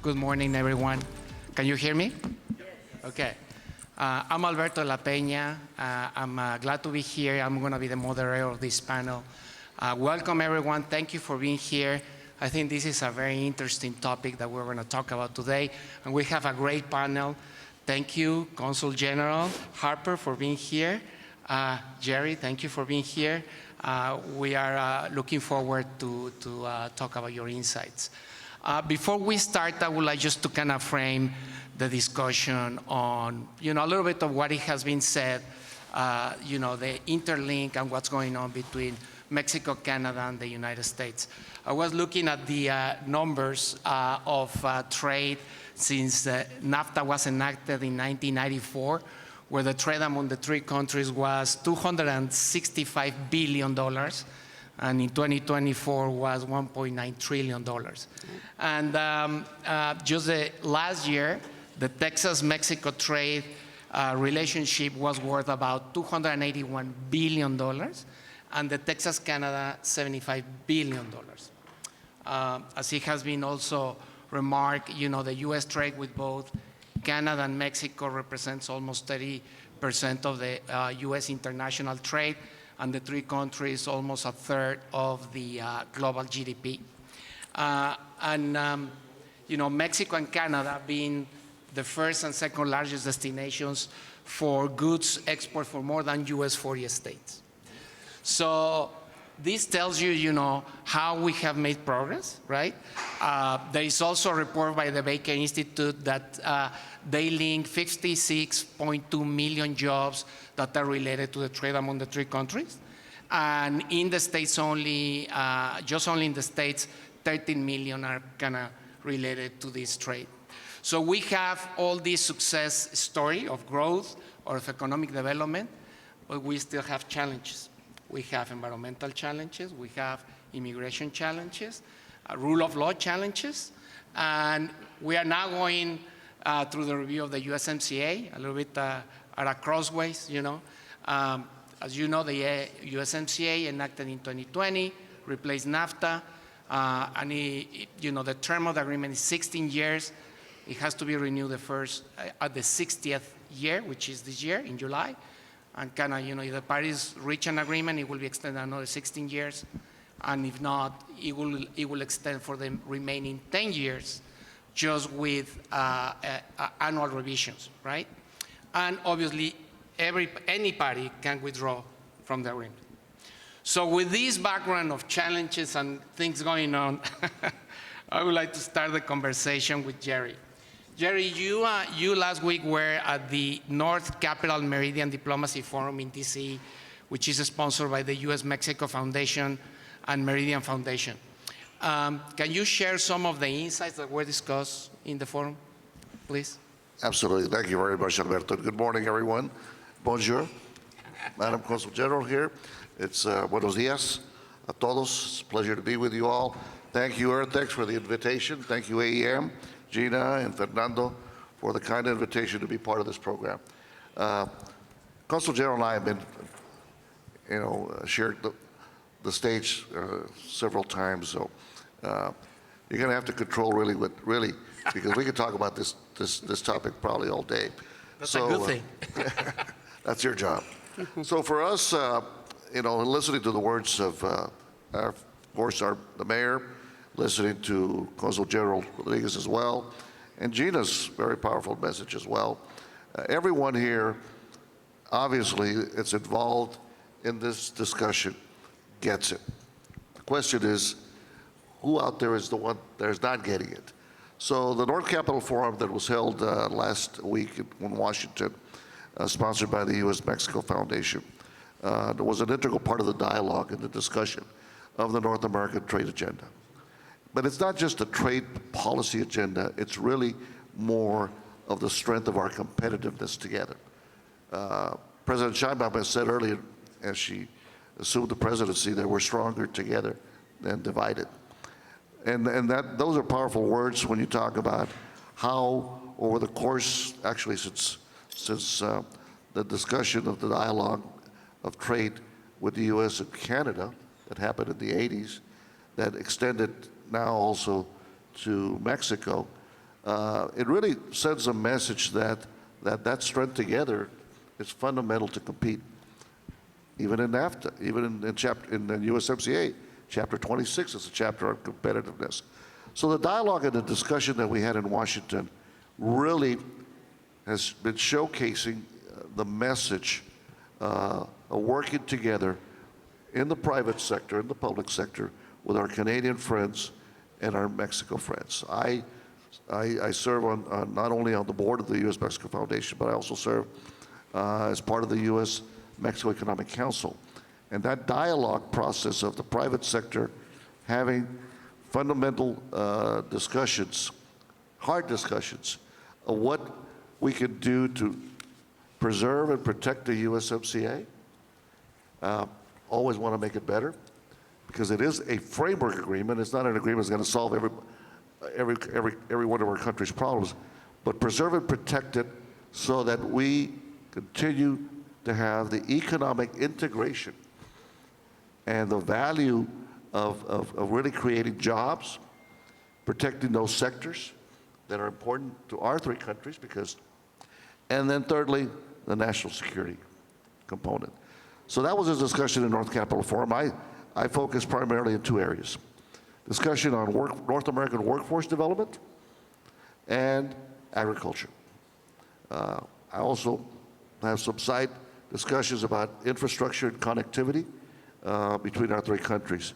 Good morning, everyone. Can you hear me? Yes. Okay. I'm Alberto La Peña. I'm glad to be here. I'm going to be the moderator of this panel. Welcome, everyone. Thank you for being here. I think this is a very interesting topic that we're going to talk about today, and we have a great panel. Thank you, Consul General Harper, for being here. Jerry, thank you for being here. We are looking forward to talk about your insights. Before we start, I would like just to kind of frame the discussion on, a little bit of what it has been said, the interlink and what's going on between Mexico, Canada, and the United States. I was looking at the numbers of trade since NAFTA was enacted in 1994, where the trade among the three countries was $265 billion. And in 2024 was $1.9 trillion. And just last year, the Texas-Mexico trade relationship was worth about $281 billion, and the Texas-Canada, $75 billion. As it has been also remarked, the U.S. trade with both Canada and Mexico represents almost 30% of the U.S. international trade, and the three countries almost a third of the global GDP. Mexico and Canada being the first and second largest destinations for goods export for more than US 40 states. So this tells you, how we have made progress, right? There is also a report by the Baker Institute that they link 56.2 million jobs that are related to the trade among the three countries. And in the States only, just only in the States, 13 million are kind of related to this trade. So we have all this success story of growth or of economic development, but we still have challenges. We have environmental challenges, we have immigration challenges, rule of law challenges, and we are now going through the review of the USMCA, a little bit at a crossways, As you know, the USMCA enacted in 2020, replaced NAFTA, and the term of the agreement is 16 years. It has to be renewed at the 60th year, which is this year in July. And kind of, if the parties reach an agreement, it will be extended another 16 years. And if not, it will extend for the remaining 10 years, just with annual revisions, right? And obviously, any party can withdraw from the agreement. So with this background of challenges and things going on, I would like to start the conversation with Jerry. Jerry, you last week were at the North Capital Meridian Diplomacy Forum in DC, which is sponsored by the U.S.-Mexico Foundation and Meridian Foundation. Can you share some of the insights that were discussed in the forum, please? Absolutely. Thank you very much, Alberto. Good morning, everyone. Bonjour. Madam Consul General here. It's buenos dias a todos. It's a pleasure to be with you all. Thank you, Earthex, for the invitation. Thank you, AEM, Gina, and Fernando, for the kind invitation to be part of this program. Consul General and I have been, shared the stage several times, so you're going to have to control really, because we could talk about this topic probably all day. That's a good thing. That's your job. So for us, listening to the words of, the mayor, listening to Consul General Rodriguez as well, and Gina's very powerful message as well. Everyone here, obviously, it's involved in this discussion, gets it. The question is, who out there is the one that is not getting it? So the North Capital Forum that was held last week in Washington, sponsored by the U.S.-Mexico Foundation, was an integral part of the dialogue and the discussion of the North American trade agenda. But it's not just a trade policy agenda, it's really more of the strength of our competitiveness together. President Sheinbaum has said earlier, as she assumed the presidency, that we're stronger together than divided. And those are powerful words when you talk about how, over the course, actually since the discussion of the dialogue of trade with the U.S. and Canada that happened in the 80s, that extended now also to Mexico, it really sends a message that strength together is fundamental to compete. Even in NAFTA, even in the USMCA, Chapter 26 is a chapter on competitiveness. So the dialogue and the discussion that we had in Washington really has been showcasing the message of working together in the private sector, in the public sector, with our Canadian friends and our Mexico friends. I serve on not only on the board of the U.S.-Mexico Foundation, but I also serve as part of the U.S.-Mexico Economic Council. And that dialogue process of the private sector having fundamental discussions, hard discussions, of what we can do to preserve and protect the USMCA. Always want to make it better, because it is a framework agreement. It's not an agreement that's going to solve every one of our country's problems, but preserve and protect it so that we continue to have the economic integration and the value of really creating jobs, protecting those sectors that are important to our three countries, and then thirdly, the national security component. So that was a discussion in North Capitol Forum. I focused primarily in two areas: discussion on North American workforce development and agriculture. I also have some side discussions about infrastructure and connectivity between our three countries.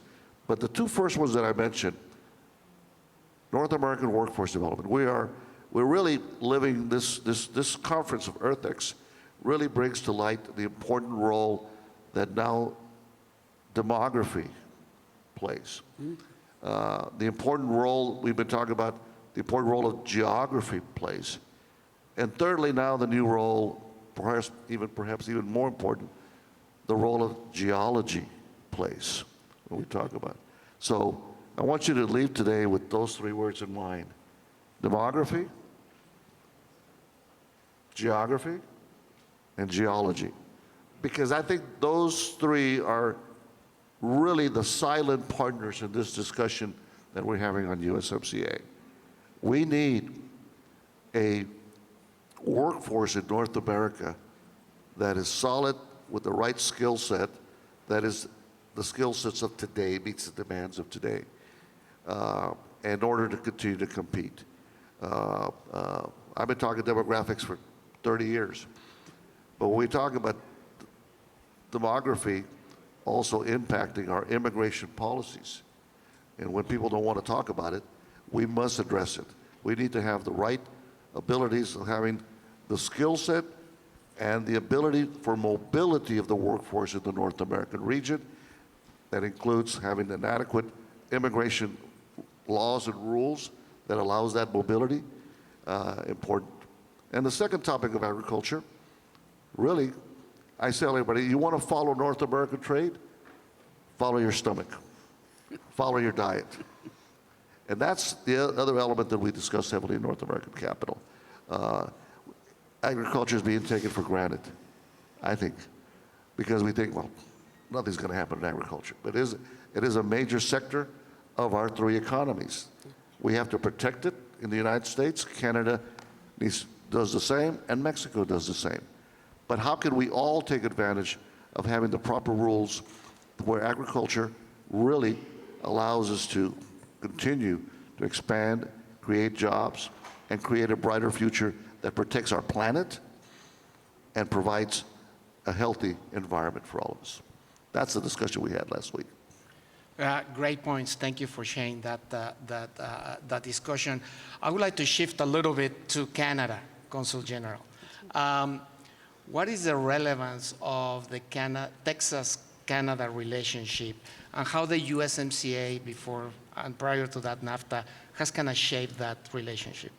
But the two first ones that I mentioned, North American workforce development, we're really living this conference of EarthX really brings to light the important role that now demography plays. The important role we've been talking about, the important role of geography plays. And thirdly, now the new role, perhaps even more important, the role of geology plays when we talk about it. So I want you to leave today with those three words in mind: demography, geography, and geology. Because I think those three are really the silent partners in this discussion that we're having on USMCA. We need a workforce in North America that is solid with the right skill set, that is the skill sets of today, meets the demands of today, in order to continue to compete. I've been talking demographics for 30 years, but when we talk about demography also impacting our immigration policies, and when people don't want to talk about it, we must address it. We need to have the right abilities of having the skill set and the ability for mobility of the workforce in the North American region. That includes having an adequate immigration laws and rules that allows that mobility, important. And the second topic of agriculture, really, I tell everybody, you want to follow North American trade? Follow your stomach. Follow your diet. And that's the other element that we discussed heavily in North American Capital. Agriculture is being taken for granted, I think, because we think, well, nothing's going to happen in agriculture. But it is a major sector of our three economies. We have to protect it in the United States. Canada does the same, and Mexico does the same. But how can we all take advantage of having the proper rules where agriculture really allows us to continue to expand, create jobs, and create a brighter future that protects our planet and provides a healthy environment for all of us? That's the discussion we had last week. Great points. Thank you for sharing that discussion. I would like to shift a little bit to Canada, Consul General. What is the relevance of the Texas-Canada relationship, and how the USMCA before and prior to that NAFTA has kind of shaped that relationship?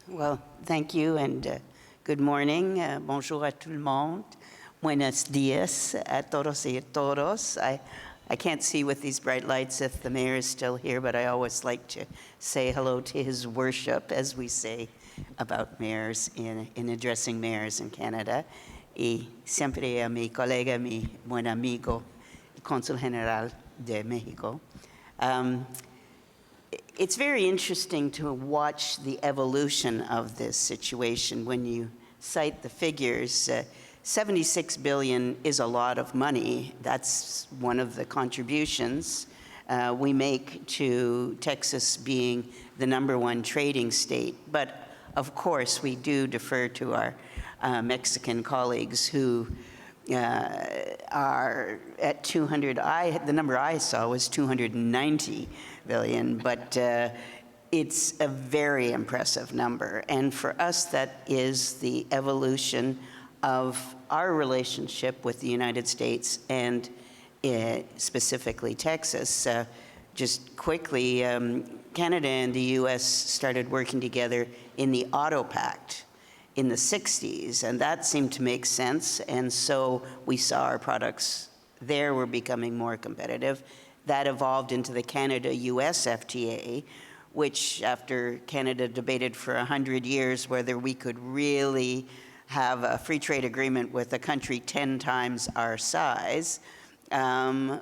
Well, thank you, and good morning. Bonjour à tout le monde. Buenos días a todos y a todos. I can't see with these bright lights if the mayor is still here, but I always like to say hello to his worship, as we say about mayors in addressing mayors in Canada. Y siempre a mi colega, mi buen amigo, el Cónsul General de México. It's very interesting to watch the evolution of this situation when you cite the figures. 76 billion is a lot of money. That's one of the contributions we make to Texas being the #1 trading state. But of course, we do defer to our Mexican colleagues who are at 200. The number I saw was 290 billion, but it's a very impressive number. And for us, that is the evolution of our relationship with the United States and specifically Texas. Just quickly, Canada and the US started working together in the Auto Pact in the 60s, and that seemed to make sense. And so we saw our products there were becoming more competitive. That evolved into the Canada-US FTA, which after Canada debated for 100 years whether we could really have a free trade agreement with a country 10 times our size,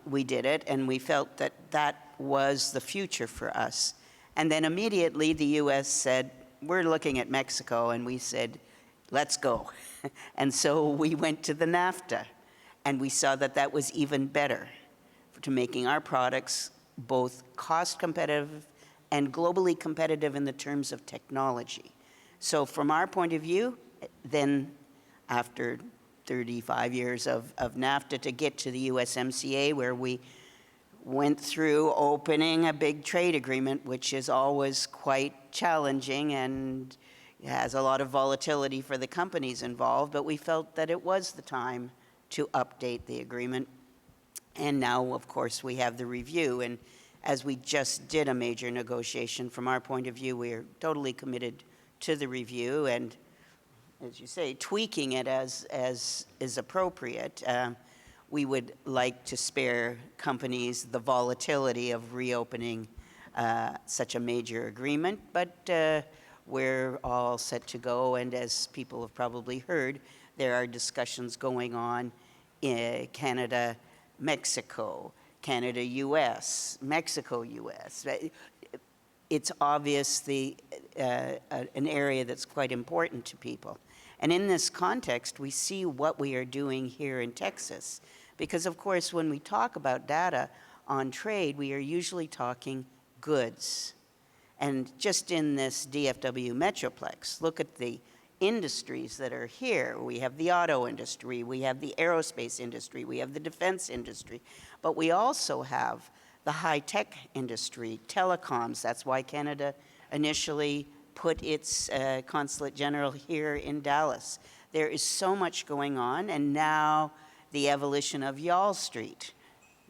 we did it, and we felt that that was the future for us. And then immediately the US said, we're looking at Mexico, and we said, let's go. And so we went to the NAFTA, and we saw that that was even better to making our products both cost competitive and globally competitive in the terms of technology. So from our point of view, then after 35 years of NAFTA to get to the USMCA, where we went through opening a big trade agreement, which is always quite challenging and has a lot of volatility for the companies involved, but we felt that it was the time to update the agreement. And now, of course, we have the review. And as we just did a major negotiation, from our point of view, we are totally committed to the review and, as you say, tweaking it as is appropriate. We would like to spare companies the volatility of reopening such a major agreement, but we're all set to go. And as people have probably heard, there are discussions going on in Canada, Mexico, Canada, US, Mexico, US. It's obviously an area that's quite important to people. And in this context, we see what we are doing here in Texas. Because, of course, when we talk about data on trade, we are usually talking goods. And just in this DFW Metroplex, look at the industries that are here. We have the auto industry, we have the aerospace industry, we have the defense industry, but we also have the high-tech industry, telecoms. That's why Canada initially put its consulate general here in Dallas. There is so much going on, and now the evolution of Y'all Street.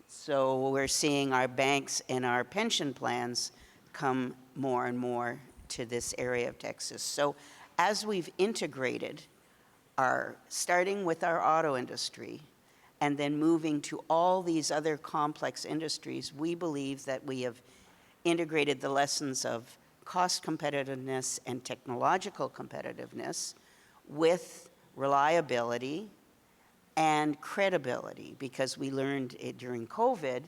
So we're seeing our banks and our pension plans come more and more to this area of Texas. So as we've integrated starting with our auto industry and then moving to all these other complex industries, we believe that we have integrated the lessons of cost competitiveness and technological competitiveness with reliability and credibility, because we learned it during COVID.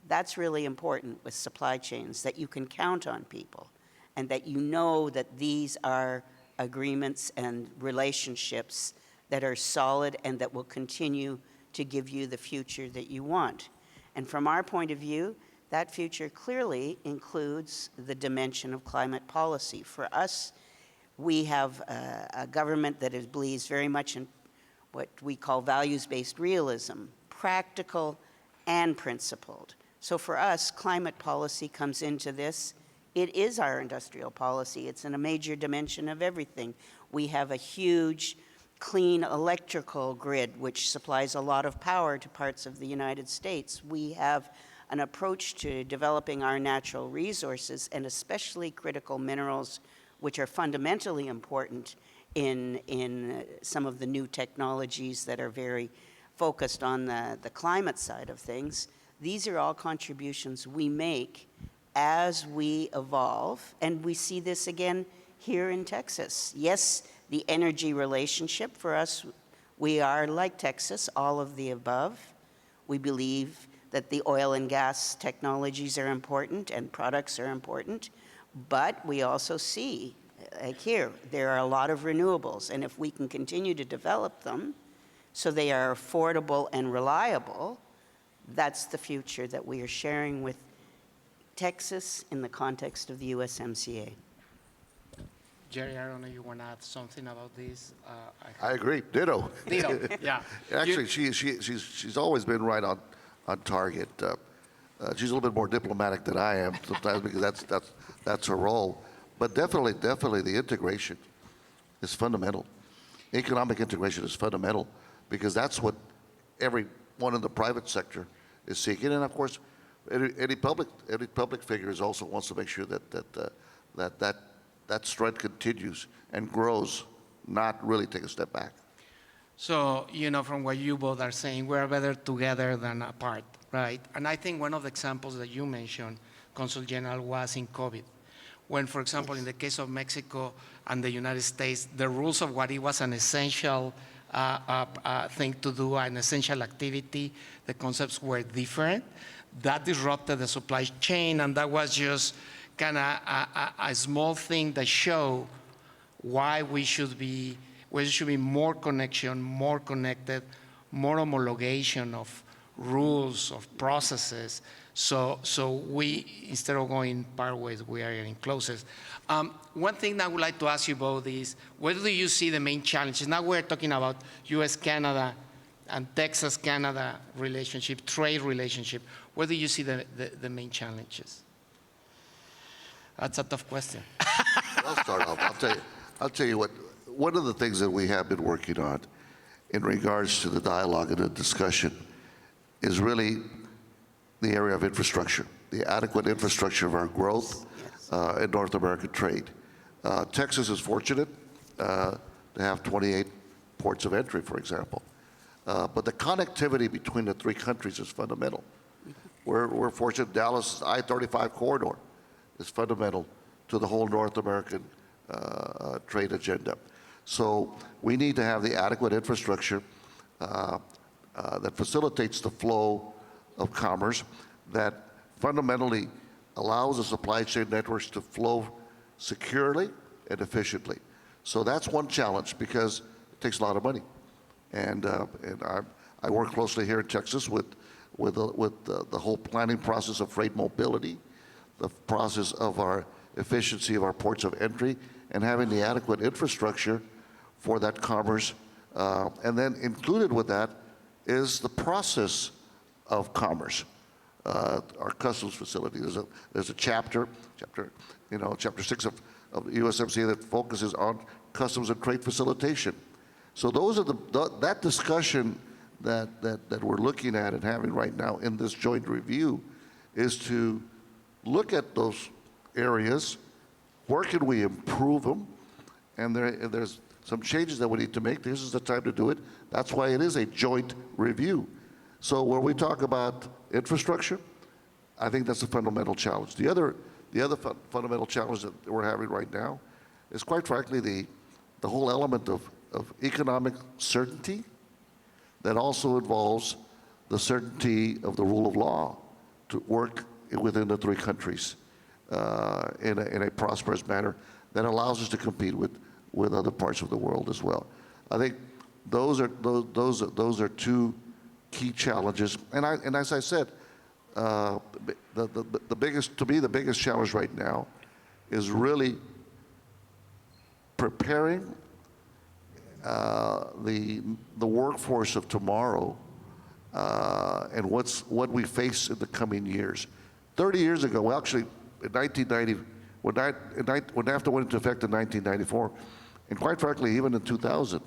That's really important with supply chains, that you can count on people and that you know that these are agreements and relationships that are solid and that will continue to give you the future that you want. And from our point of view, that future clearly includes the dimension of climate policy. For us, we have a government that believes very much in what we call values-based realism, practical and principled. So for us, climate policy comes into this. It is our industrial policy. It's in a major dimension of everything. We have a huge clean electrical grid, which supplies a lot of power to parts of the United States. We have an approach to developing our natural resources, and especially critical minerals, which are fundamentally important in some of the new technologies that are very focused on the climate side of things. These are all contributions we make as we evolve, and we see this again here in Texas. Yes, the energy relationship for us, we are like Texas, all of the above. We believe that the oil and gas technologies are important and products are important, but we also see, like here, there are a lot of renewables, and if we can continue to develop them so they are affordable and reliable, that's the future that we are sharing with Texas in the context of the USMCA. Jerry, I don't know, you want to add something about this? I agree, ditto. Ditto, yeah. Actually, she's always been right on target. She's a little bit more diplomatic than I am sometimes because that's her role. But definitely the integration is fundamental. Economic integration is fundamental because that's what everyone in the private sector is seeking. And of course, any public figures also wants to make sure that strength continues and grows, not really take a step back. So, you know, from what you both are saying, we're better together than apart, right? And I think one of the examples that you mentioned, Consul General, was in COVID. When, for example, in the case of Mexico and the United States, the rules of what it was an essential thing to do, an essential activity, the concepts were different. That disrupted the supply chain, and that was just kind of a small thing that showed why we should be more connection, more connected, more homologation of rules, of processes. So we, instead of going part ways, we are getting closer. One thing that I would like to ask you both is, where do you see the main challenges? Now we're talking about US-Canada and Texas-Canada relationship, trade relationship. Where do you see the main challenges? That's a tough question. I'll start off. I'll tell you what. One of the things that we have been working on in regards to the dialogue and the discussion is really the area of infrastructure, the adequate infrastructure of our growth in North American trade. Texas is fortunate to have 28 ports of entry, for example. But the connectivity between the three countries is fundamental. We're fortunate Dallas' I-35 corridor is fundamental to the whole North American trade agenda. So we need to have the adequate infrastructure that facilitates the flow of commerce, that fundamentally allows the supply chain networks to flow securely and efficiently. So that's one challenge because it takes a lot of money. And I work closely here in Texas with the whole planning process of freight mobility, the process of our efficiency of our ports of entry, and having the adequate infrastructure for that commerce. And then included with that is the process of commerce, our customs facility. There's a chapter 6 of the USMCA that focuses on customs and trade facilitation. So those are that discussion that we're looking at and having right now in this joint review is to look at those areas, where can we improve them, and there's some changes that we need to make. This is the time to do it. That's why it is a joint review. So when we talk about infrastructure, I think that's a fundamental challenge. The other fundamental challenge that we're having right now is, quite frankly, the whole element of economic certainty that also involves the certainty of the rule of law to work within the three countries in a prosperous manner that allows us to compete with other parts of the world as well. I think those are two key challenges. And as I said, the biggest challenge right now is really preparing the workforce of tomorrow and what we face in the coming years. 30 years ago, well, actually, in 1990, when NAFTA went into effect in 1994, and quite frankly, even in 2000,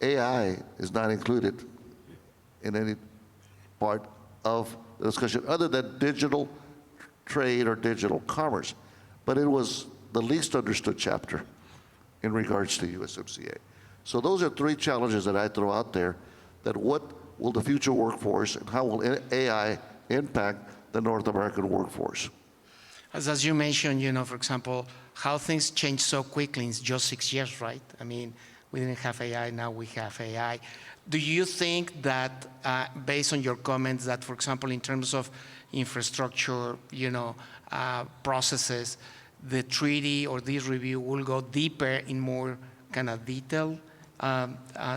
AI is not included in any part of the discussion other than digital trade or digital commerce. But it was the least understood chapter in regards to USMCA. So those are three challenges that I throw out there, that what will the future workforce and how will AI impact the North American workforce? As you mentioned, for example, how things change so quickly in just 6 years, right? I mean, we didn't have AI, now we have AI. Do you think that, based on your comments, that, for example, in terms of infrastructure, processes, the treaty or this review will go deeper in more kind of detail?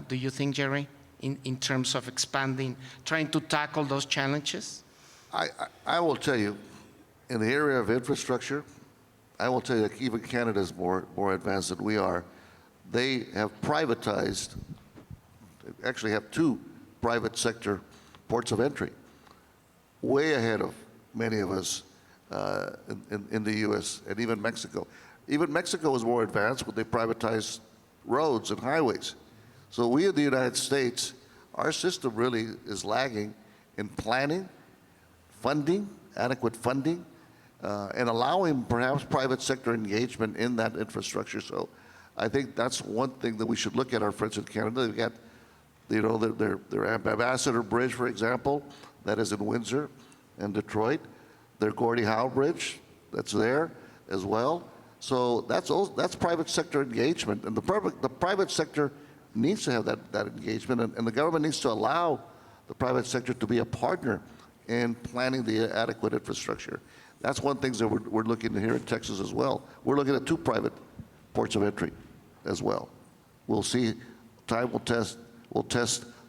Do you think, Jerry, in terms of expanding, trying to tackle those challenges? I will tell you, in the area of infrastructure, I will tell you that even Canada is more advanced than we are. They have privatized, actually have 2 private sector ports of entry, way ahead of many of us in the U.S. and even Mexico. Even Mexico is more advanced when they privatized roads and highways. So we in the United States, our system really is lagging in planning, funding, adequate funding, and allowing perhaps private sector engagement in that infrastructure. So I think that's one thing that we should look at our friends in Canada. They've got, their Ambassador Bridge, for example, that is in Windsor and Detroit. Their Gordie Howe Bridge, that's there as well. So that's private sector engagement, and the private sector needs to have that engagement, and the government needs to allow the private sector to be a partner in planning the adequate infrastructure. That's one thing that we're looking at here in Texas as well. We're looking at 2 private ports of entry as well. We'll see. Time will test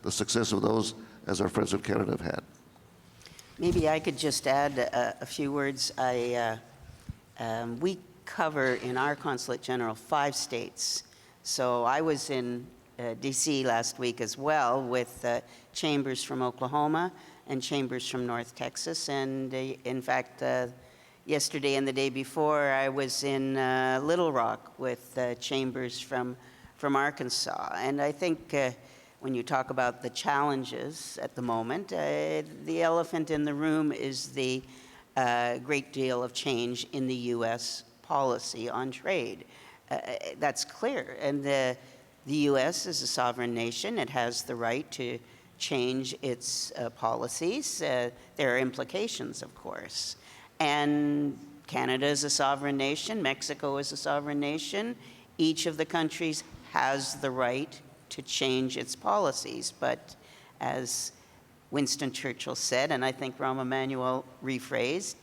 the success of those, as our friends in Canada have had. Maybe I could just add a few words. We cover in our Consulate General 5 states. So I was in DC last week as well with chambers from Oklahoma and chambers from North Texas. And in fact, yesterday and the day before, I was in Little Rock with chambers from Arkansas. And I think when you talk about the challenges at the moment, the elephant in the room is the great deal of change in the U.S. policy on trade. That's clear. And the U.S. is a sovereign nation. It has the right to change its policies. There are implications, of course. And Canada is a sovereign nation. Mexico is a sovereign nation. Each of the countries has the right to change its policies. But as Winston Churchill said, and I think Rahm Emanuel rephrased,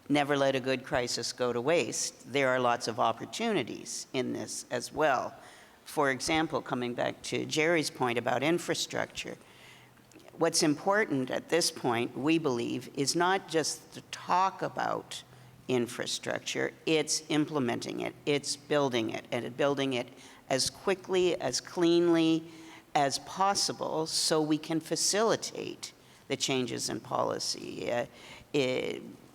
never let a good crisis go to waste. There are lots of opportunities in this as well. For example, coming back to Jerry's point about infrastructure, what's important at this point, we believe, is not just to talk about infrastructure, it's implementing it, it's building it, and building it as quickly, as cleanly as possible so we can facilitate the changes in policy.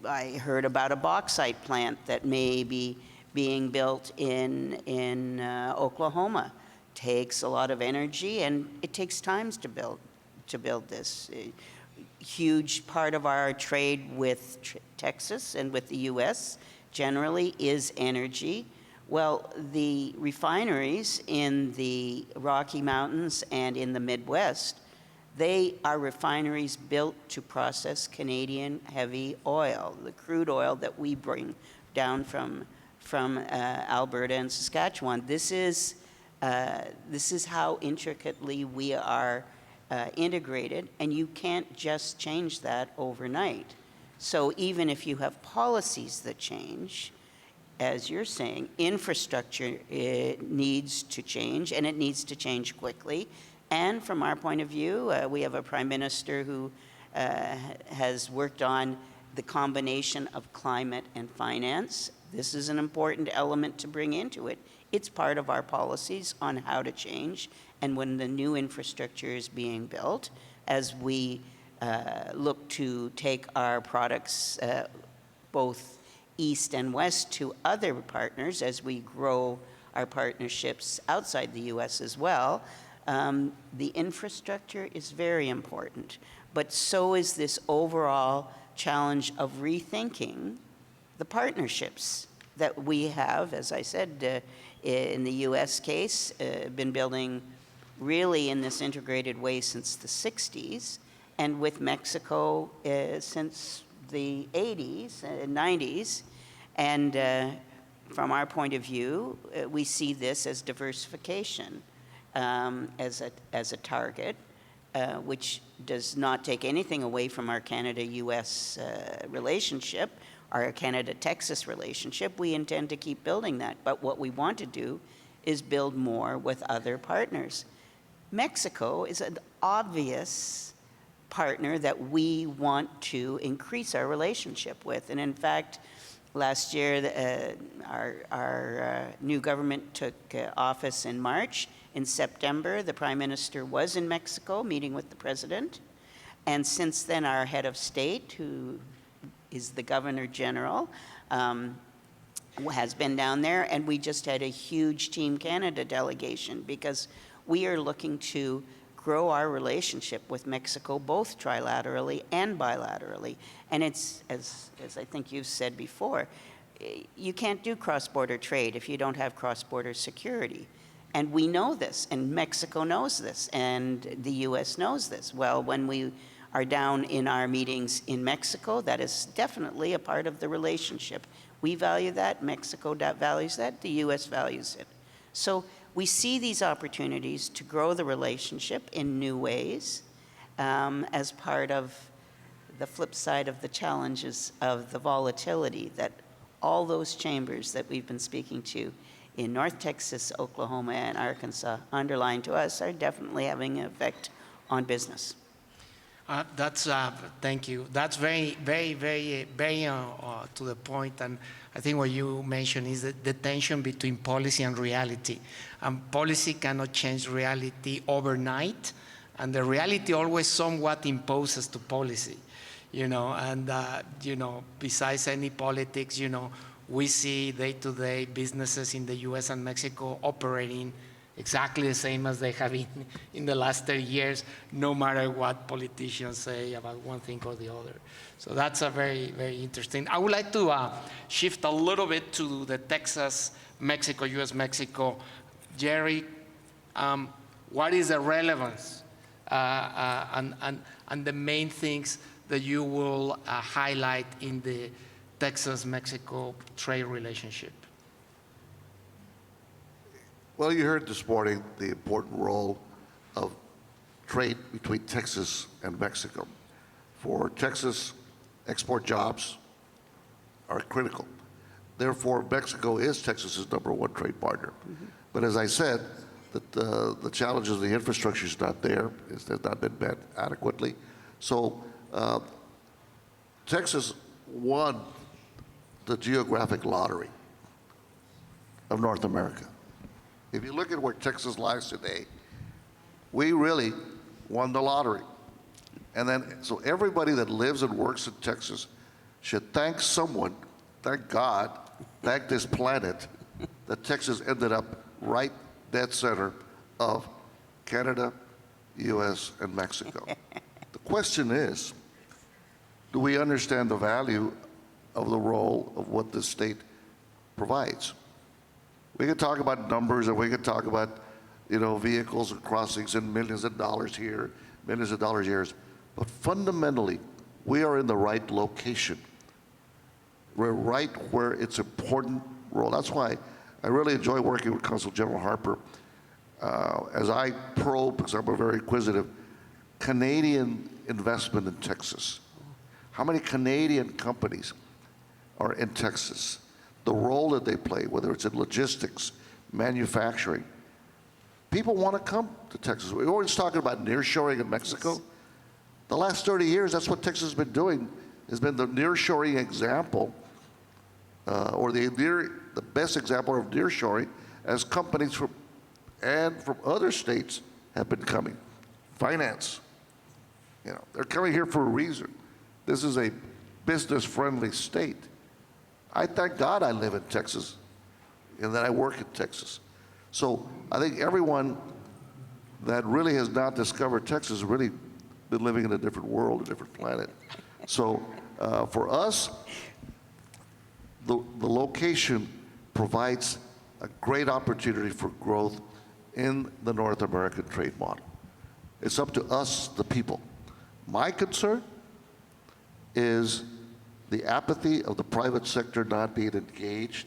I heard about a bauxite plant that may be being built in Oklahoma. Takes a lot of energy, and it takes time to build this. A huge part of our trade with Texas and with the U.S. generally is energy. Well, the refineries in the Rocky Mountains and in the Midwest, they are refineries built to process Canadian heavy oil, the crude oil that we bring down from Alberta and Saskatchewan. This is how intricately we are integrated, and you can't just change that overnight. So even if you have policies that change, as you're saying, infrastructure needs to change, and it needs to change quickly. And from our point of view, we have a prime minister who has worked on the combination of climate and finance. This is an important element to bring into it. It's part of our policies on how to change. And when the new infrastructure is being built, as we look to take our products both east and west to other partners, as we grow our partnerships outside the U.S. as well, the infrastructure is very important. But so is this overall challenge of rethinking the partnerships that we have, as I said, in the U.S. case, been building really in this integrated way since the 60s, and with Mexico since the 80s and 90s. And from our point of view, we see this as diversification. as a target, which does not take anything away from our Canada-US relationship, our Canada-Texas relationship. We intend to keep building that. But what we want to do is build more with other partners. Mexico is an obvious partner that we want to increase our relationship with. And in fact, last year, our new government took office in March. In September, the Prime Minister was in Mexico meeting with the President. And since then, our head of state, who is the Governor General, has been down there. And we just had a huge Team Canada delegation because we are looking to grow our relationship with Mexico, both trilaterally and bilaterally. And it's, as I think you've said before, you can't do cross-border trade if you don't have cross-border security. And we know this, and Mexico knows this, and the US knows this. Well, when we are down in our meetings in Mexico, that is definitely a part of the relationship. We value that, Mexico values that, the US values it. So we see these opportunities to grow the relationship in new ways as part of the flip side of the challenges of the volatility that all those chambers that we've been speaking to in North Texas, Oklahoma, and Arkansas underline to us are definitely having an effect on business. Thank you. That's very to the point. And I think what you mentioned is the tension between policy and reality. And policy cannot change reality overnight. And the reality always somewhat imposes to policy, and, besides any politics, we see day-to-day businesses in the US and Mexico operating exactly the same as they have been in the last 30 years, no matter what politicians say about one thing or the other. So that's a very, very interesting. I would like to shift a little bit to the Texas-Mexico, US-Mexico. Jerry, what is the relevance and the main things that you will highlight in the Texas-Mexico trade relationship? Well, you heard this morning the important role of trade between Texas and Mexico. For Texas, export jobs are critical. Therefore, Mexico is Texas's #1 trade partner. But as I said, the challenges of the infrastructure is not there. It has not been met adequately. So Texas won the geographic lottery of North America. If you look at where Texas lies today, we really won the lottery. And then, so everybody that lives and works in Texas should thank someone, thank God, thank this planet, that Texas ended up right dead center of Canada, US, and Mexico. The question is, do we understand the value of the role of what this state provides? We could talk about numbers, and we could talk about, vehicles and crossings and millions of dollars here, millions of dollars here. But fundamentally, we are in the right location. We're right where it's important role. That's why I really enjoy working with Consul General Harper as I probe, because I'm very inquisitive, Canadian investment in Texas. How many Canadian companies are in Texas? The role that they play, whether it's in logistics, manufacturing. People want to come to Texas. We're always talking about nearshoring in Mexico. Yes. The last 30 years, that's what Texas has been doing, has been the nearshoring example, or the best example of nearshoring, as companies from other states have been coming. Finance, they're coming here for a reason. This is a business-friendly state. I thank God I live in Texas and that I work in Texas. So I think everyone that really has not discovered Texas has really been living in a different world, a different planet. So for us, the location provides a great opportunity for growth in the North American trade model. It's up to us, the people. My concern is the apathy of the private sector not being engaged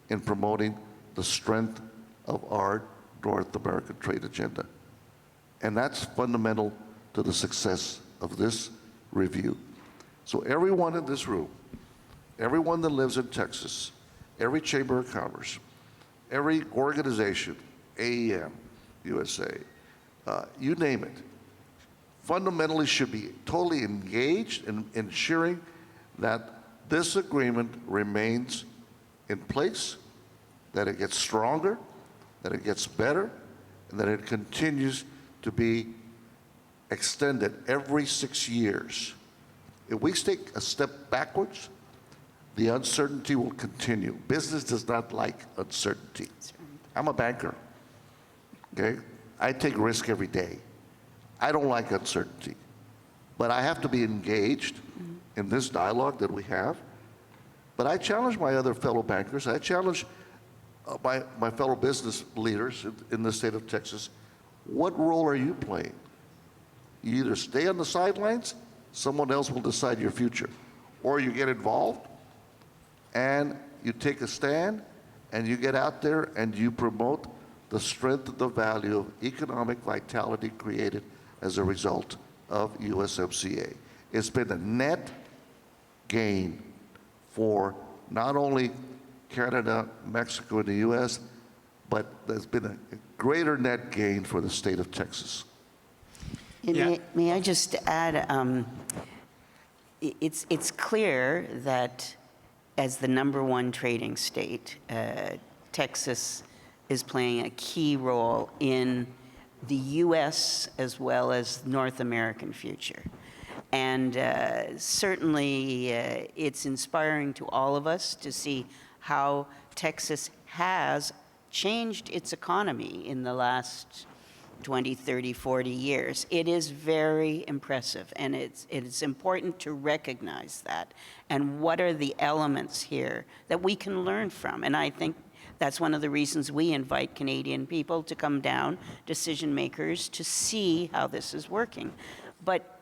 in promoting the strength of our North American trade agenda. And that's fundamental to the success of this review. So everyone in this room, everyone that lives in Texas, every Chamber of Commerce, every organization, AEM, USA, you name it, fundamentally should be totally engaged in ensuring that this agreement remains in place, that it gets stronger, that it gets better, and that it continues to be extended every 6 years. If we take a step backwards, the uncertainty will continue. Business does not like uncertainty. I'm a banker, okay? I take risk every day. I don't like uncertainty. But I have to be engaged in this dialogue that we have. But I challenge my other fellow bankers, I challenge my fellow business leaders in the state of Texas, what role are you playing? You either stay on the sidelines, someone else will decide your future, or you get involved and you take a stand and you get out there and you promote the strength and the value of economic vitality created as a result of USMCA. It's been a net gain for not only Canada, Mexico, and the US, but there's been a greater net gain for the state of Texas. And Yeah. may I just add, it's clear that as the #1 trading state, Texas is playing a key role in the U.S. as well as North American future. And certainly it's inspiring to all of us to see how Texas has changed its economy in the last 20, 30, 40 years. It is very impressive, and it's important to recognize that. And what are the elements here that we can learn from? And I think that's one of the reasons we invite Canadian people to come down, decision makers, to see how this is working. But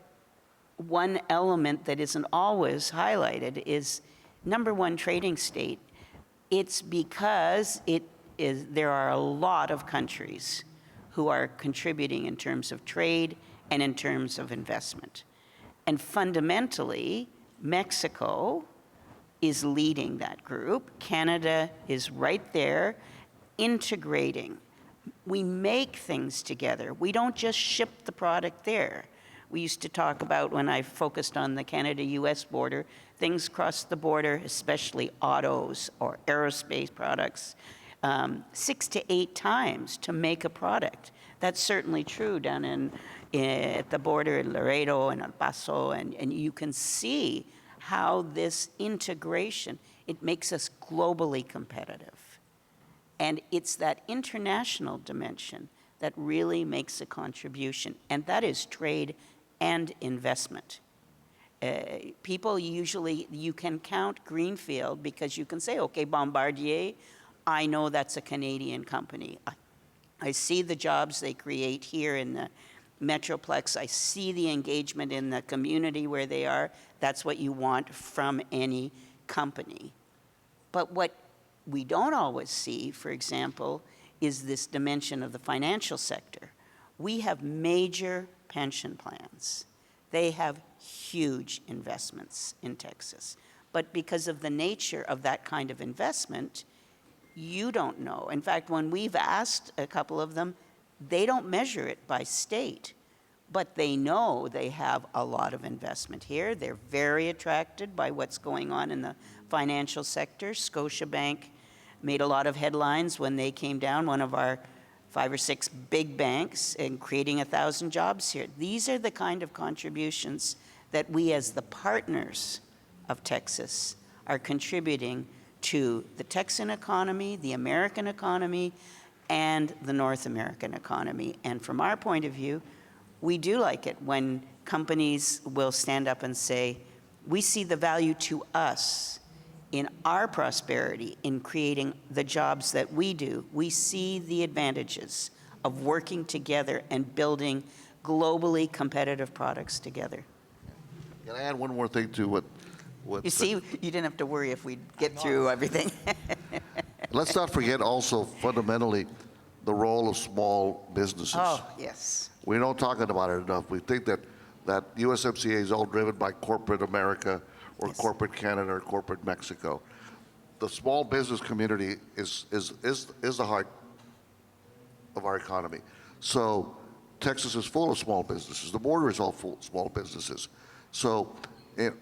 one element that isn't always highlighted is #1 trading state. It's because there are a lot of countries who are contributing in terms of trade and in terms of investment. And fundamentally, Mexico is leading that group. Canada is right there, integrating. We make things together. We don't just ship the product there. We used to talk about, when I focused on the Canada-US border, things cross the border, especially autos or aerospace products, 6 to 8 times to make a product. That's certainly true down at the border in Laredo and El Paso, and you can see how this integration, it makes us globally competitive. And it's that international dimension that really makes a contribution, and that is trade and investment. People usually, you can count Greenfield because you can say, okay, Bombardier, I know that's a Canadian company. I see the jobs they create here in the Metroplex. I see the engagement in the community where they are. That's what you want from any company. But what we don't always see, for example, is this dimension of the financial sector. We have major pension plans. They have huge investments in Texas. But because of the nature of that kind of investment, you don't know. In fact, when we've asked a couple of them, they don't measure it by state, but they know they have a lot of investment here. They're very attracted by what's going on in the financial sector. Scotiabank made a lot of headlines when they came down, one of our 5 or 6 big banks, and creating 1,000 jobs here. These are the kind of contributions that we as the partners of Texas are contributing to the Texan economy, the American economy, and the North American economy. And from our point of view, we do like it when companies will stand up and say, we see the value to us in our prosperity, in creating the jobs that we do. We see the advantages of working together and building globally competitive products together. Can I add one more thing to what You see, you didn't have to worry if we'd get through everything. Let's not forget also fundamentally the role of small businesses. Oh, yes. We don't talk about it enough. We think that USMCA is all driven by corporate America or Yes. corporate Canada or corporate Mexico. The small business community is the heart of our economy. So Texas is full of small businesses. The border is all full of small businesses. So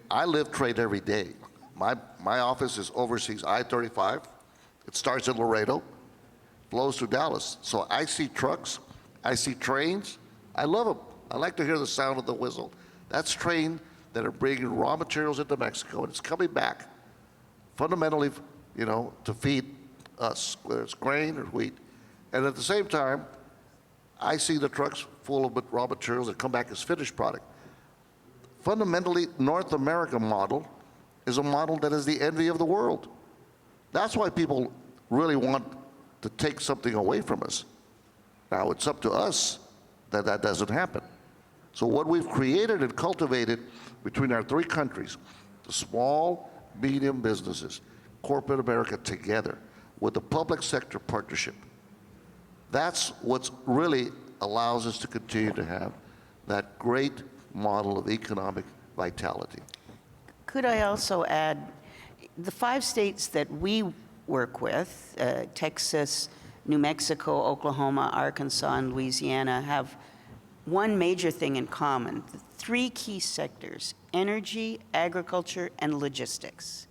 I live trade every day. My office is overseas I-35. It starts in Laredo, flows through Dallas. So I see trucks, I see trains. I love them. I like to hear the sound of the whistle. That's train that are bringing raw materials into Mexico, and it's coming back fundamentally, to feed us, whether it's grain or wheat. And at the same time, I see the trucks full of raw materials that come back as finished product. Fundamentally, North America model is a model that is the envy of the world. That's why people really want to take something away from us. Now, it's up to us that that doesn't happen. So what we've created and cultivated between our three countries, the small, medium businesses, corporate America together with the public sector partnership, that's what really allows us to continue to have that great model of economic vitality. Could I also add, the 5 states that we work with, Texas, New Mexico, Oklahoma, Arkansas, and Louisiana, have one major thing in common: the 3 key sectors: energy, agriculture, and logistics.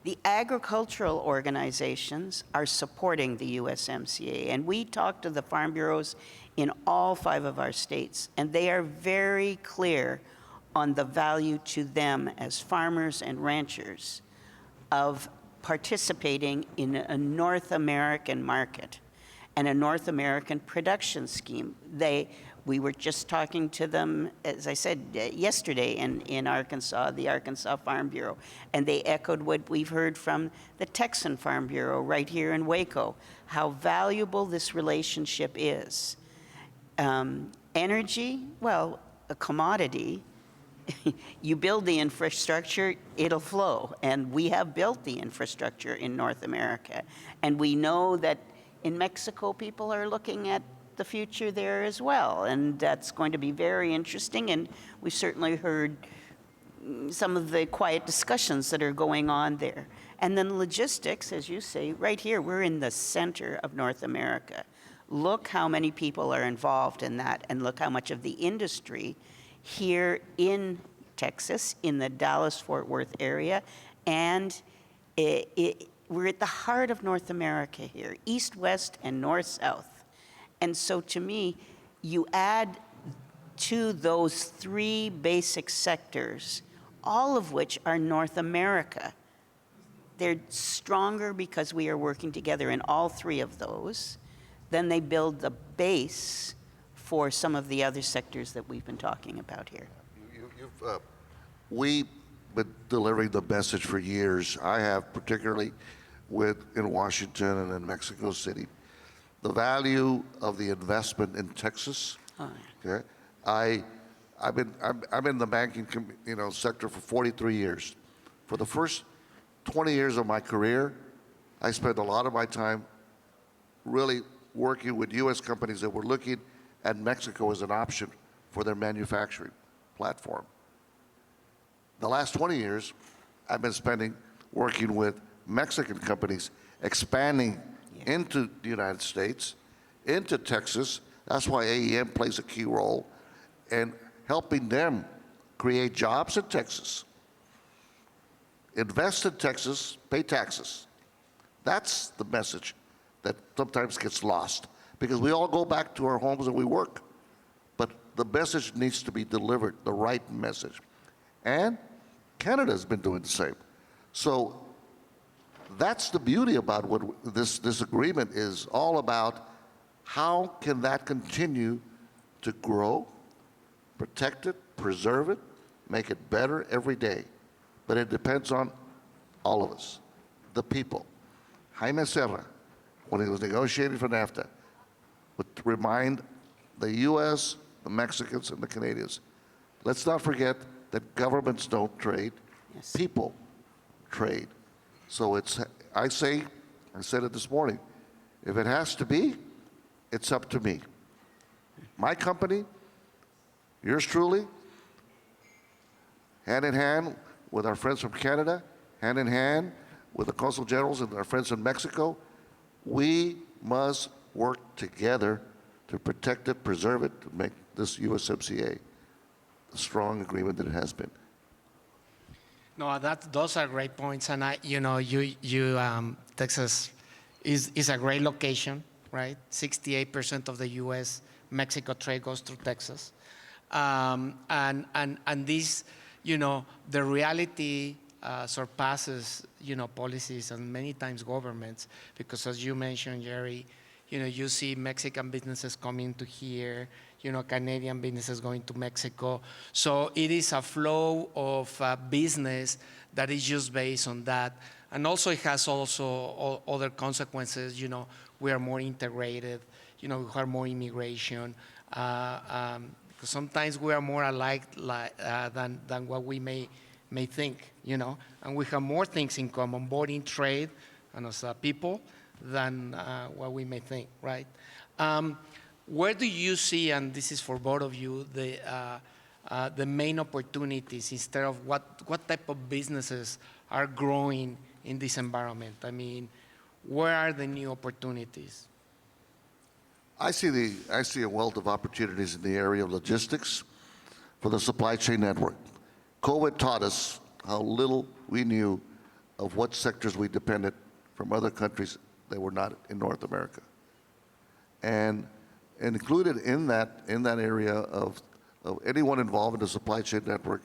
The agricultural organizations are supporting the USMCA, and we talk to the farm bureaus in all 5 of our states, and they are very clear on the value to them as farmers and ranchers of participating in a North American market and a North American production scheme. We were just talking to them, as I said, yesterday in Arkansas, the Arkansas Farm Bureau, and they echoed what we've heard from the Texan Farm Bureau right here in Waco, how valuable this relationship is. Energy, well, a commodity. You build the infrastructure, it'll flow. And we have built the infrastructure in North America. And we know that in Mexico, people are looking at the future there as well. And that's going to be very interesting. And we've certainly heard some of the quiet discussions that are going on there. And then logistics, as you say, right here, we're in the center of North America. Look how many people are involved in that, and look how much of the industry here in Texas, in the Dallas-Fort Worth area, and we're at the heart of North America here, east, west, and north, south. And so to me, you add to those 3 basic sectors, all of which are North America. They're stronger because we are working together in all 3 of those. Then they build the base for some of the other sectors that we've been talking about here. We've been delivering the message for years. I have, particularly in Washington and in Mexico City, the value of the investment in Texas. Oh, Okay, I'm in the banking sector for 43 years. For the first 20 years of my career, I spent a lot of my time really working with U.S. companies that were looking at Mexico as an option for their manufacturing platform. The last 20 years, I've been spending working with Mexican companies expanding into the United States, into Texas. That's why AEM plays a key role in helping them create jobs in Texas, invest in Texas, pay taxes. That's the message that sometimes gets lost, because we all go back to our homes and we work. But the message needs to be delivered, the right message. And Canada's been doing the same. So that's the beauty about what this agreement is all about. How can that continue to grow, protect it, preserve it, make it better every day? But it depends on all of us, the people. Jaime Serra, when he was negotiating for NAFTA, would remind the U.S., the Mexicans, and the Canadians, let's not forget that governments don't trade, Yes. people trade. So I said it this morning, if it has to be, it's up to me. My company, yours truly, hand in hand with our friends from Canada, hand in hand with the consul generals and our friends in Mexico, we must work together to protect it, preserve it, to make this USMCA the strong agreement that it has been. No, those are great points, and Texas is a great location, right? 68% of the U.S.-Mexico trade goes through Texas, and this, the reality surpasses, policies and many times governments, because as you mentioned, Jerry, you see Mexican businesses coming to here, Canadian businesses going to Mexico. So it is a flow of business that is just based on that. And also it has also other consequences, we are more integrated, we have more immigration. Because sometimes we are more alike than what we may think, and we have more things in common, both in trade and as people, than what we may think, right? Where do you see, and this is for both of you, the main opportunities instead of what type of businesses are growing in this environment? I mean, where are the new opportunities? I see a wealth of opportunities in the area of logistics for the supply chain network. COVID taught us how little we knew of what sectors we depended from other countries that were not in North America. And included in that area of anyone involved in the supply chain network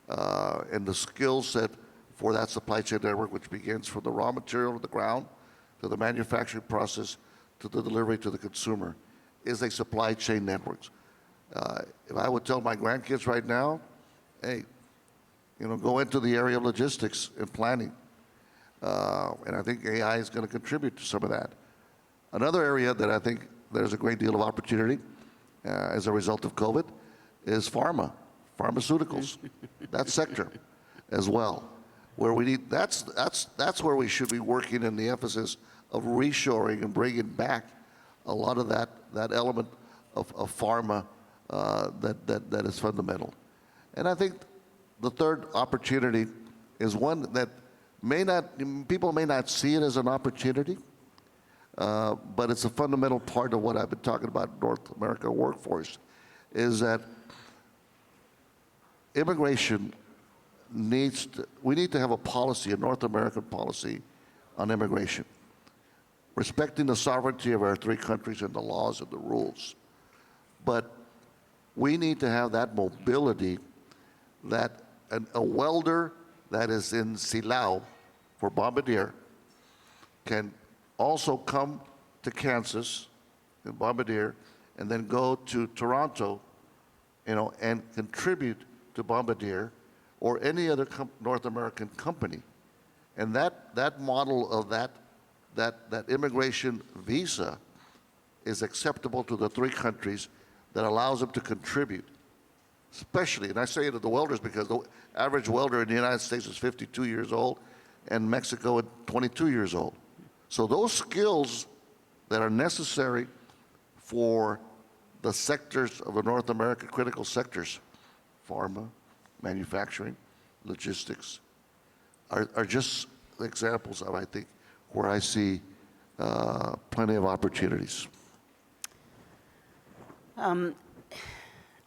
and the skill set for that supply chain network, which begins from the raw material to the ground, to the manufacturing process, to the delivery to the consumer, is a supply chain network. If I would tell my grandkids right now, hey, go into the area of logistics and planning. And I think AI is going to contribute to some of that. Another area that I think there's a great deal of opportunity as a result of COVID is pharmaceuticals, that sector as well, where we need, that's where we should be working in the emphasis of reshoring and bringing back a lot of that element of pharma that is fundamental. And I think the third opportunity is one that people may not see it as an opportunity, but it's a fundamental part of what I've been talking about, North America workforce, is that immigration we need to have a policy, a North American policy on immigration, respecting the sovereignty of our three countries and the laws and the rules. But we need to have that mobility that a welder that is in Silao for Bombardier can also come to Kansas in Bombardier and then go to Toronto, and contribute to Bombardier or any other North American company. And that model of that immigration visa is acceptable to the three countries that allows them to contribute. Especially, and I say it to the welders because the average welder in the United States is 52 years old and Mexico at 22 years old. So those skills that are necessary for the sectors of the North America, critical sectors, pharma, manufacturing, logistics, are just examples of, I think, where I see plenty of opportunities.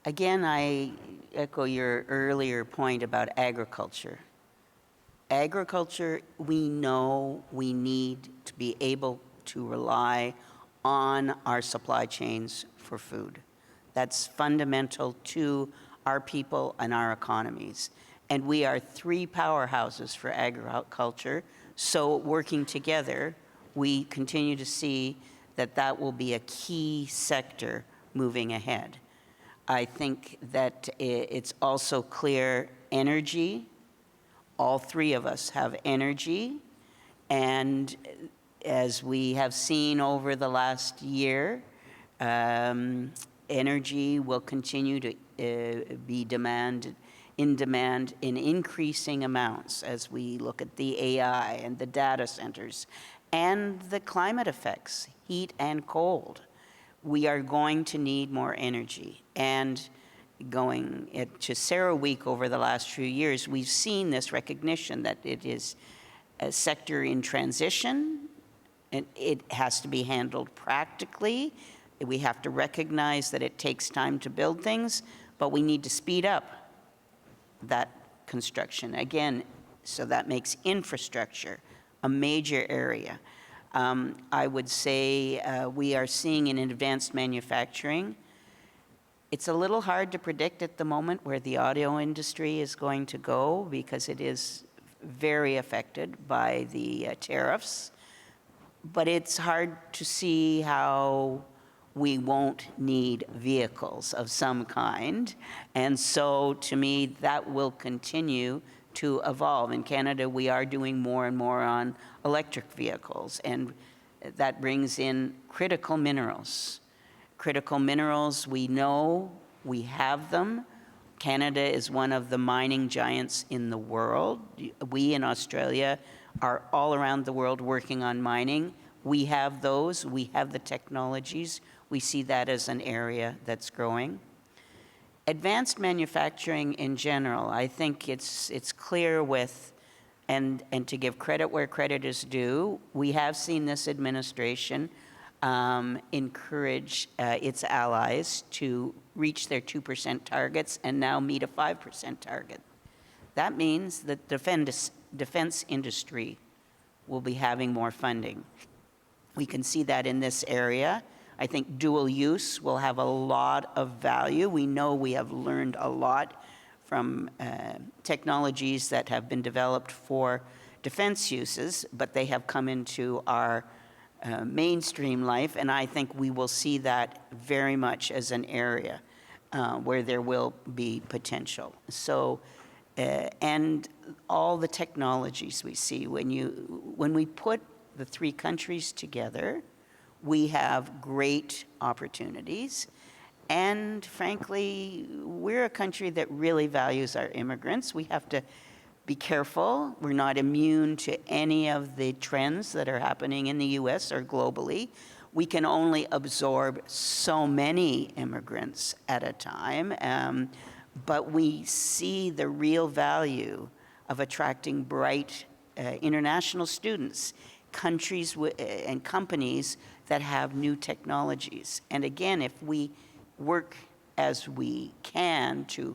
Again, I echo your earlier point about agriculture. Agriculture, we know we need to be able to rely on our supply chains for food. That's fundamental to our people and our economies. And we are three powerhouses for agriculture, so working together, we continue to see that will be a key sector moving ahead. I think that it's also clear energy. All three of us have energy, and as we have seen over the last year, energy will continue to be in demand in increasing amounts as we look at the AI and the data centers and the climate effects, heat and cold. we are going to need more energy. And going to CERAWeek over the last few years, we've seen this recognition that it is a sector in transition, and it has to be handled practically. We have to recognize that it takes time to build things, but we need to speed up that construction. Again, so that makes infrastructure a major area. I would say we are seeing in advanced manufacturing, it's a little hard to predict at the moment where the audio industry is going to go because it is very affected by the tariffs. But it's hard to see how we won't need vehicles of some kind. And so to me, that will continue to evolve. In Canada, we are doing more and more on electric vehicles, and that brings in critical minerals. Critical minerals, we know we have them. Canada is one of the mining giants in the world. We in Australia are all around the world working on mining. We have those, we have the technologies. We see that as an area that's growing. Advanced manufacturing in general, I think it's clear with, and to give credit where credit is due, we have seen this administration encourage its allies to reach their 2% targets and now meet a 5% target. That means that defense industry will be having more funding. We can see that in this area. I think dual use will have a lot of value. We know we have learned a lot from technologies that have been developed for defense uses, but they have come into our mainstream life, and I think we will see that very much as an area where there will be potential. So, and all the technologies we see, when we put the three countries together, we have great opportunities. And frankly, we're a country that really values our immigrants. We have to be careful. We're not immune to any of the trends that are happening in the US or globally. We can only absorb so many immigrants at a time, but we see the real value of attracting bright international students, countries and companies that have new technologies. And again, if we work as we can to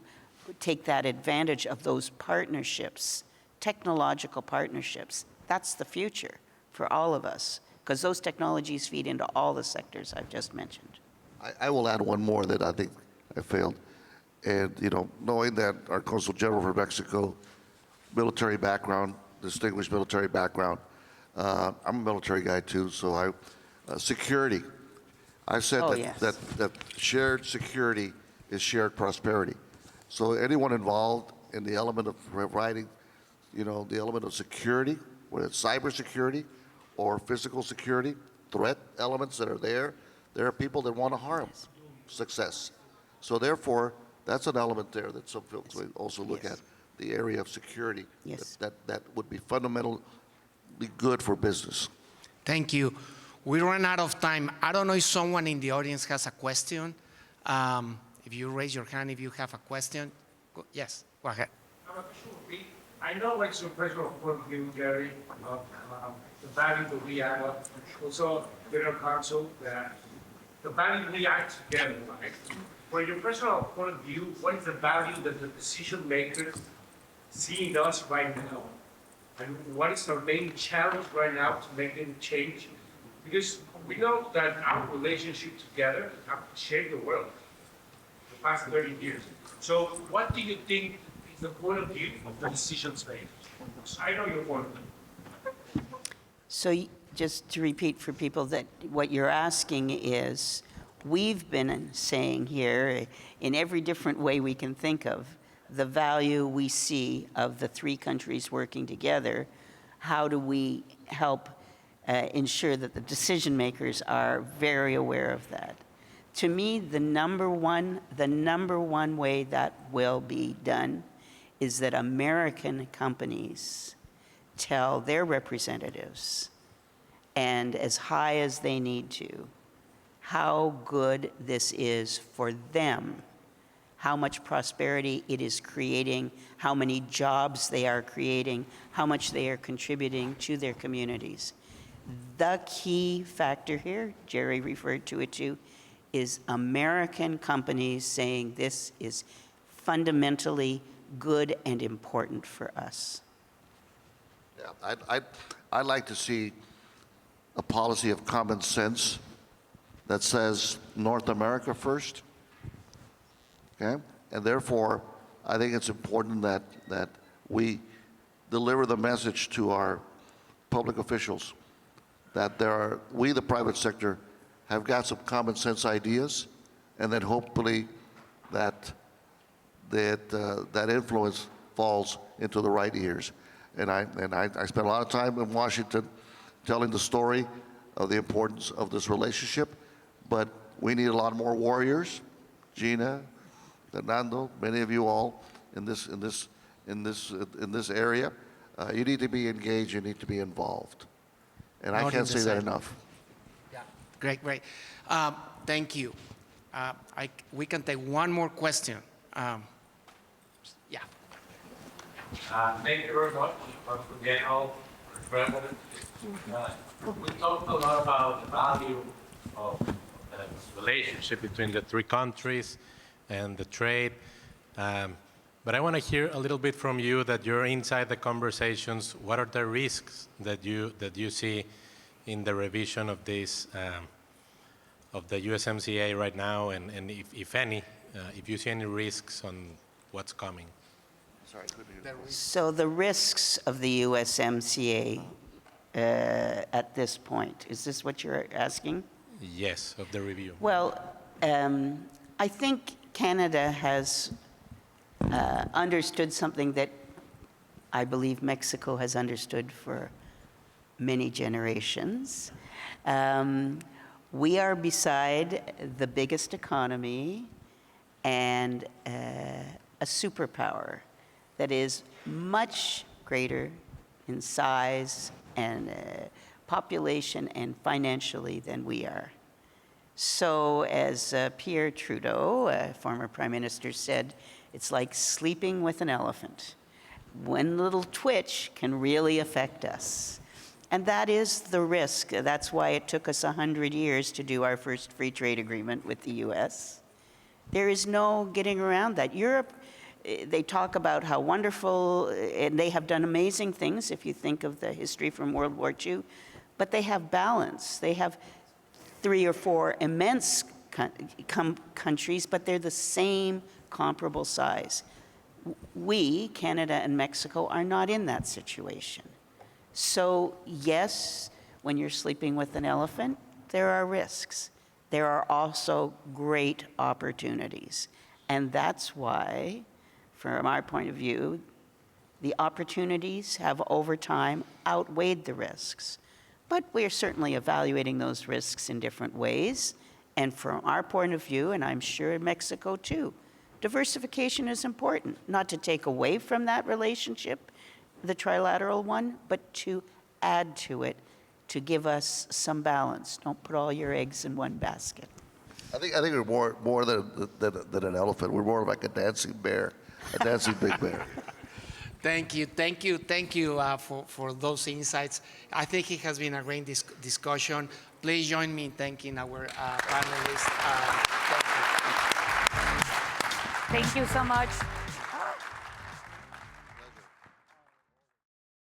take that advantage of those partnerships, technological partnerships, that's the future for all of us, because those technologies feed into all the sectors I've just mentioned. I will add one more that I think I failed. And, knowing that our Consul General for Mexico, military background, distinguished military background, I'm a military guy too, so security. I said yes. that shared security is shared prosperity. So anyone involved in the element of providing, the element of security, whether it's cybersecurity or physical security, threat elements that are there are people that want to harm success. So therefore, that's an element there that some folks will also look at, the area of security. Yes. That would be fundamentally good for business. Thank you. We ran out of time. I don't know if someone in the audience has a question. If you raise your hand, if you have a question. Yes, go ahead. I know what's your personal point of view, Gary, of the value that we add, also Federal Council, that the value we add together, right? From your personal point of view, what is the value that the decision makers see in us right now? And what is our main challenge right now to make them change? Because we know that our relationship together have shaped the world the past 30 years. So what do you think is the point of view of the decisions made? I know your point of view. So just to repeat for people that what you're asking is, we've been saying here in every different way we can think of, the value we see of the three countries working together. How do we help ensure that the decision makers are very aware of that? To me, the number one way that will be done is that American companies tell their representatives, and as high as they need to, how good this is for them, how much prosperity it is creating, how many jobs they are creating, how much they are contributing to their communities. The key factor here, Jerry referred to it too, is American companies saying this is fundamentally good and important for us. Yeah, I'd like to see a policy of common sense that says North America first, okay? And therefore, I think it's important that we deliver the message to our public officials that we, the private sector, have got some common sense ideas, and then hopefully that influence falls into the right ears. And I spent a lot of time in Washington telling the story of the importance of this relationship, but we need a lot more warriors. Gina, Fernando, many of you all in this area, you need to be engaged. You need to be involved, and I can't say that enough. Yeah, great. Thank you. We can take one more question. Yeah. Thank you very much once again, all President. We talked a lot about the value of the relationship between the three countries and the trade. But I want to hear a little bit from you that you're inside the conversations. What are the risks that you see in the revision of this of the USMCA right now, and if any, if you see any risks on what's coming? Sorry, couldn't hear. So the risks of the USMCA at this point, is this what you're asking? Yes, of the review. Well, I think Canada has understood something that I believe Mexico has understood for many generations. We are beside the biggest economy and a superpower that is much greater in size and population and financially than we are. So as Pierre Trudeau, former Prime Minister, said, it's like sleeping with an elephant. One little twitch can really affect us. And that is the risk. That's why it took us 100 years to do our first free trade agreement with the US. There is no getting around that. Europe, they talk about how wonderful, and they have done amazing things if you think of the history from World War II, but they have balance. They have 3 or 4 immense countries, but they're the same comparable size. We, Canada and Mexico, are not in that situation. So yes, when you're sleeping with an elephant, there are risks. There are also great opportunities. And that's why, from our point of view, the opportunities have over time outweighed the risks. But we're certainly evaluating those risks in different ways. And from our point of view, and I'm sure in Mexico too, diversification is important, not to take away from that relationship, the trilateral one, but to add to it, to give us some balance. Don't put all your eggs in one basket. I think we're more than an elephant. We're more like a dancing bear, a dancing big bear. Thank you for those insights. I think it has been a great discussion. Please join me in thanking our panelists. Thank you. Thank you so much.